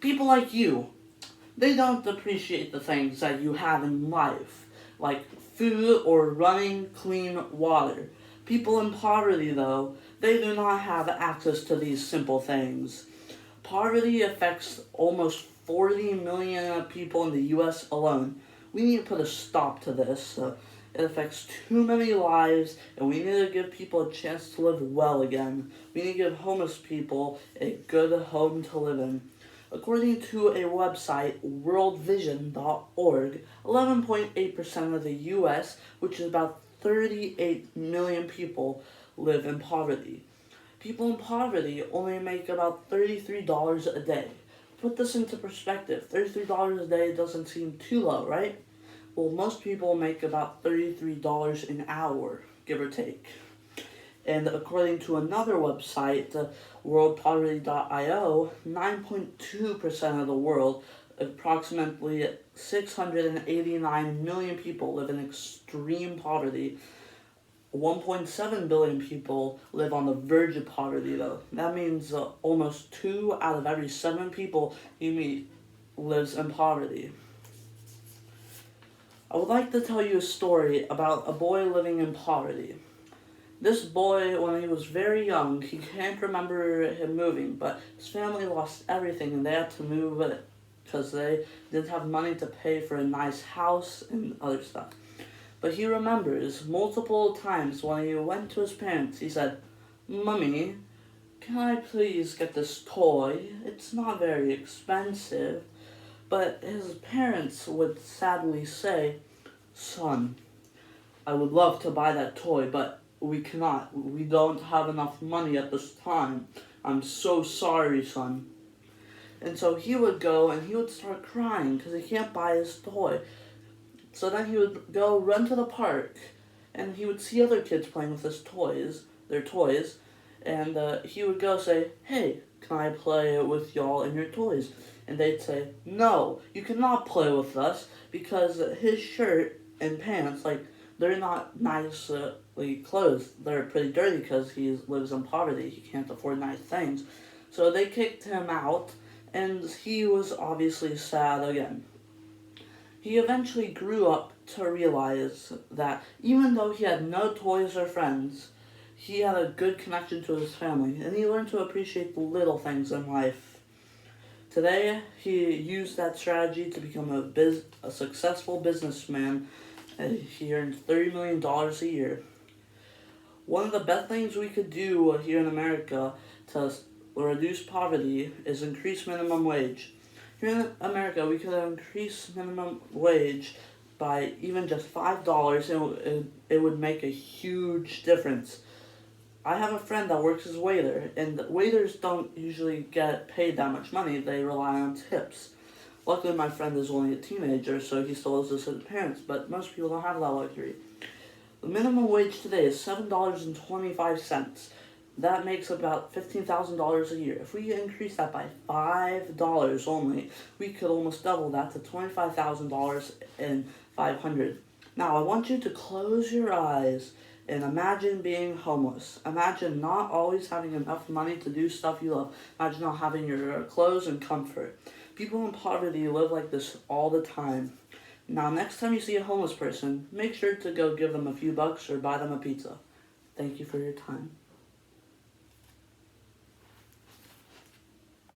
People like you, they don't appreciate the things that you have in life, like food or running clean water. People in poverty, though, they do not have access to these simple things. Poverty affects almost 40 million people in the US alone. We need to put a stop to this. It affects too many lives, and we need to give people a chance to live well again. We need to give homeless people a good home to live in. According to a website, worldvision.org, 11.8% of the US, which is about 38 million people, live in poverty. People in poverty only make about $33 a day. Put this into perspective. $33 a day doesn't seem too low, right? Well, most people make about $33 an hour, give or take. And according to another website, worldpoverty.io, 9.2% of the world, approximately 689 million people, live in extreme poverty. 1.7 billion people live on the verge of poverty, though. That means almost 2 out of every 7 people you meet lives in poverty. I would like to tell you a story about a boy living in poverty. This boy, when he was very young, he can't remember him moving, but his family lost everything and they had to move because they didn't have money to pay for a nice house and other stuff. But he remembers multiple times when he went to his parents, he said, "Mummy, can I please get this toy? It's not very expensive." But his parents would sadly say, "Son, I would love to buy that toy, but we cannot. We don't have enough money at this time. I'm so sorry, son." And so he would go and he would start crying because he can't buy his toy. So then he would go run to the park and he would see other kids playing with their toys, and he would go say, "Hey, can I play with y'all and your toys?" And they'd say, "No, you cannot play with us," because his shirt and pants, they're not nicely clothes. They're pretty dirty because he lives in poverty. He can't afford nice things. So they kicked him out, and he was obviously sad again. He eventually grew up to realize that even though he had no toys or friends, he had a good connection to his family, and he learned to appreciate the little things in life. Today, he used that strategy to become a successful businessman, and he earns $30 million a year. One of the best things we could do here in America to reduce poverty is increase minimum wage. Here in America, we could increase minimum wage by even just $5, and it would make a huge difference. I have a friend that works as a waiter, and waiters don't usually get paid that much money. They rely on tips. Luckily, my friend is only a teenager, so he still owes this to his parents, but most people don't have that luxury. The minimum wage today is $7.25. That makes about $15,000 a year. If we increase that by $5 only, we could almost double that to $25,000 and $500. Now, I want you to close your eyes and imagine being homeless. Imagine not always having enough money to do stuff you love. Imagine not having your clothes and comfort. People in poverty live like this all the time. Now, next time you see a homeless person, make sure to go give them a few bucks or buy them a pizza. Thank you for your time.